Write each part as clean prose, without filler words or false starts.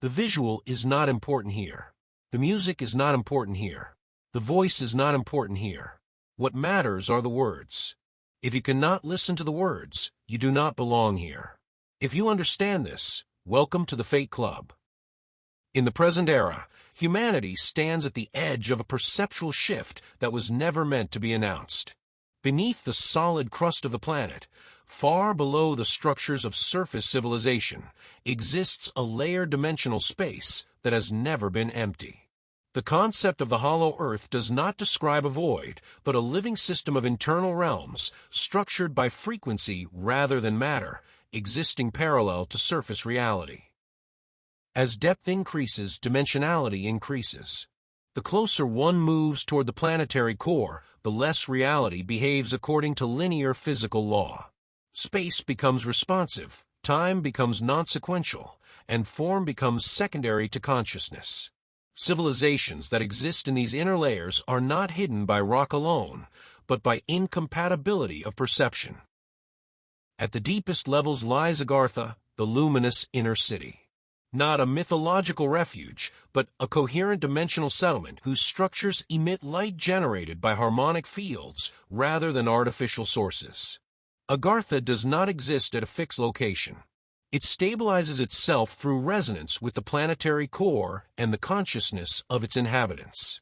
The visual is not important here. The music is not important here. The voice is not important here. What matters are the words. If you cannot listen to the words, you do not belong here. If you understand this, welcome to the Fate Club. In the present era, humanity stands at the edge of a perceptual shift that was never meant to be announced. Beneath the solid crust of the planet, far below the structures of surface civilization, exists a layered dimensional space that has never been empty. The concept of the hollow earth does not describe a void, but a living system of internal realms, structured by frequency rather than matter, existing parallel to surface reality. As depth increases, dimensionality increases. The closer one moves toward the planetary core, the less reality behaves according to linear physical law. Space becomes responsive, time becomes non-sequential, and form becomes secondary to consciousness. Civilizations that exist in these inner layers are not hidden by rock alone, but by incompatibility of perception. At the deepest levels lies Agartha, the luminous inner city. Not a mythological refuge, but a coherent dimensional settlement whose structures emit light generated by harmonic fields rather than artificial sources. Agartha does not exist at a fixed location. It stabilizes itself through resonance with the planetary core and the consciousness of its inhabitants.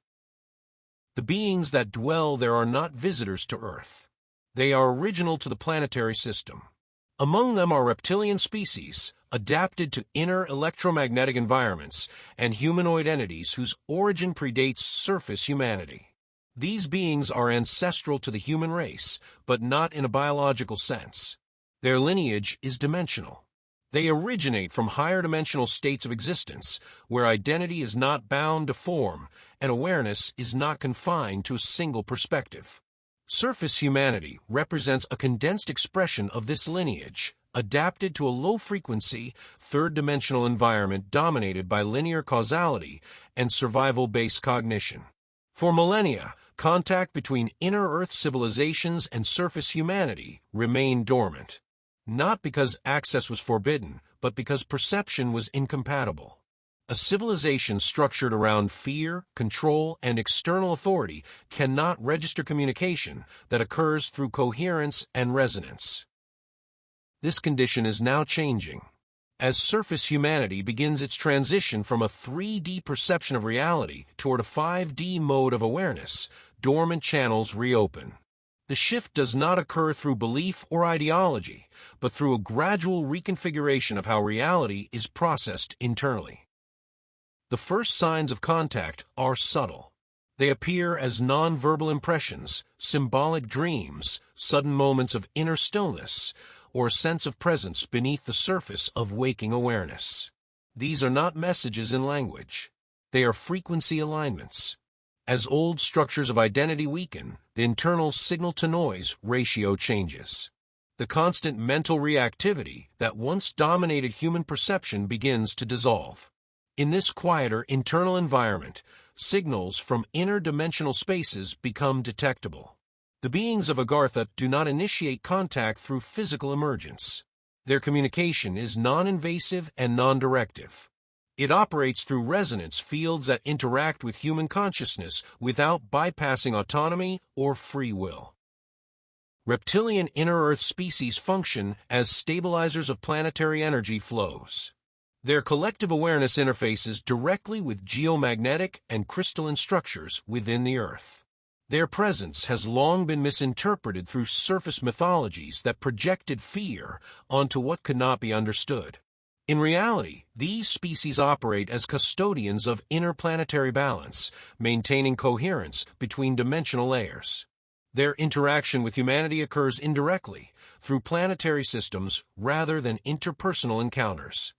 The beings that dwell there are not visitors to Earth. They are original to the planetary system. Among them are reptilian species, adapted to inner electromagnetic environments, and humanoid entities whose origin predates surface humanity. These beings are ancestral to the human race, but not in a biological sense. Their lineage is dimensional. They originate from higher dimensional states of existence, where identity is not bound to form, and awareness is not confined to a single perspective. Surface humanity represents a condensed expression of this lineage, adapted to a low-frequency, third-dimensional environment dominated by linear causality and survival-based cognition. For millennia, contact between inner Earth civilizations and surface humanity remained dormant. Not because access was forbidden, but because perception was incompatible. A civilization structured around fear, control, and external authority cannot register communication that occurs through coherence and resonance. This condition is now changing. As surface humanity begins its transition from a 3D perception of reality toward a 5D mode of awareness, dormant channels reopen. The shift does not occur through belief or ideology, but through a gradual reconfiguration of how reality is processed internally. The first signs of contact are subtle. They appear as non-verbal impressions, symbolic dreams, sudden moments of inner stillness, or a sense of presence beneath the surface of waking awareness. These are not messages in language. They are frequency alignments. As old structures of identity weaken, the internal signal-to-noise ratio changes. The constant mental reactivity that once dominated human perception begins to dissolve. In this quieter internal environment, signals from interdimensional spaces become detectable. The beings of Agartha do not initiate contact through physical emergence. Their communication is non-invasive and non-directive. It operates through resonance fields that interact with human consciousness without bypassing autonomy or free will. Reptilian inner Earth species function as stabilizers of planetary energy flows. Their collective awareness interfaces directly with geomagnetic and crystalline structures within the Earth. Their presence has long been misinterpreted through surface mythologies that projected fear onto what could not be understood. In reality, these species operate as custodians of interplanetary balance, maintaining coherence between dimensional layers. Their interaction with humanity occurs indirectly, through planetary systems rather than interpersonal encounters.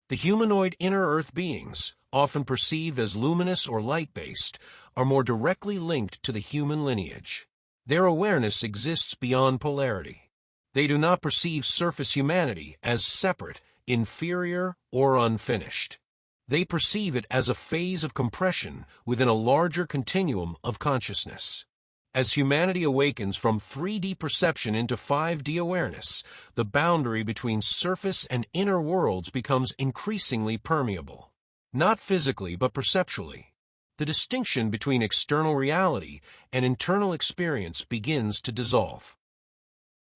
The humanoid inner Earth beings, often perceived as luminous or light-based, are more directly linked to the human lineage. Their awareness exists beyond polarity. They do not perceive surface humanity as separate, inferior, or unfinished. They perceive it as a phase of compression within a larger continuum of consciousness. As humanity awakens from 3D perception into 5D awareness, the boundary between surface and inner worlds becomes increasingly permeable. Not physically, but perceptually. The distinction between external reality and internal experience begins to dissolve.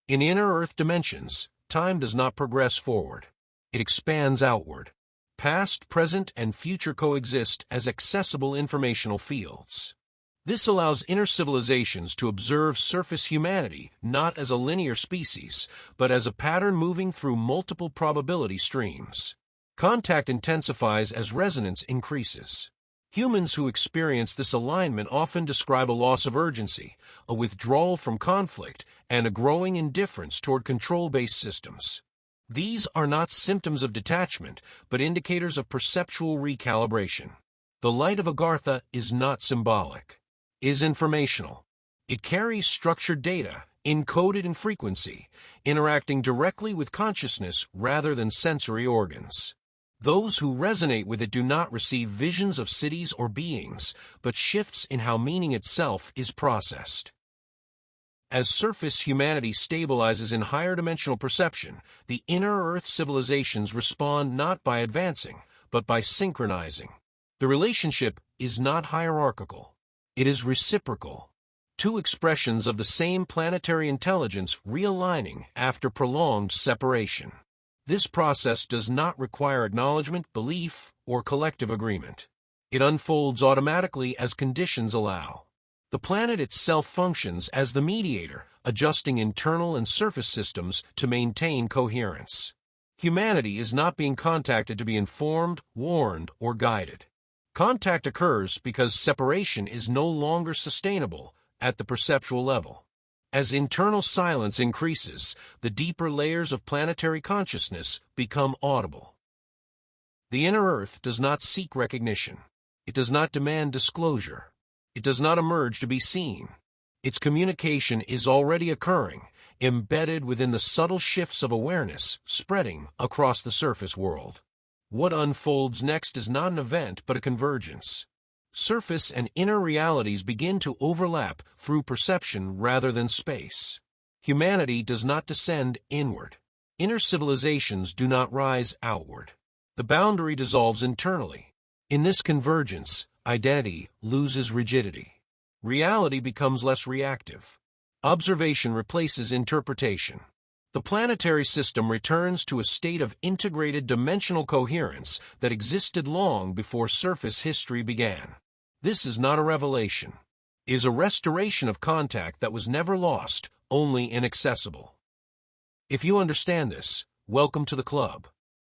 In inner Earth dimensions, time does not progress forward. It expands outward. Past, present, and future coexist as accessible informational fields. This allows inner civilizations to observe surface humanity not as a linear species, but as a pattern moving through multiple probability streams. Contact intensifies as resonance increases. Humans who experience this alignment often describe a loss of urgency, a withdrawal from conflict, and a growing indifference toward control-based systems. These are not symptoms of detachment, but indicators of perceptual recalibration. The light of Agartha is not symbolic. Is informational. It carries structured data, encoded in frequency, interacting directly with consciousness rather than sensory organs. Those who resonate with it do not receive visions of cities or beings, but shifts in how meaning itself is processed. As surface humanity stabilizes in higher dimensional perception, the inner Earth civilizations respond not by advancing, but by synchronizing. The relationship is not hierarchical. It is reciprocal. Two expressions of the same planetary intelligence realigning after prolonged separation. This process does not require acknowledgement, belief, or collective agreement. It unfolds automatically as conditions allow. The planet itself functions as the mediator, adjusting internal and surface systems to maintain coherence. Humanity is not being contacted to be informed, warned, or guided. Contact occurs because separation is no longer sustainable at the perceptual level. As internal silence increases, the deeper layers of planetary consciousness become audible. The inner Earth does not seek recognition. It does not demand disclosure. It does not emerge to be seen. Its communication is already occurring, embedded within the subtle shifts of awareness spreading across the surface world. What unfolds next is not an event, but a convergence. Surface and inner realities begin to overlap through perception rather than space. Humanity does not descend inward. Inner civilizations do not rise outward. The boundary dissolves internally. In this convergence, identity loses rigidity. Reality becomes less reactive. Observation replaces interpretation. The planetary system returns to a state of integrated dimensional coherence that existed long before surface history began. This is not a revelation. It is a restoration of contact that was never lost, only inaccessible. If you understand this, welcome to the club.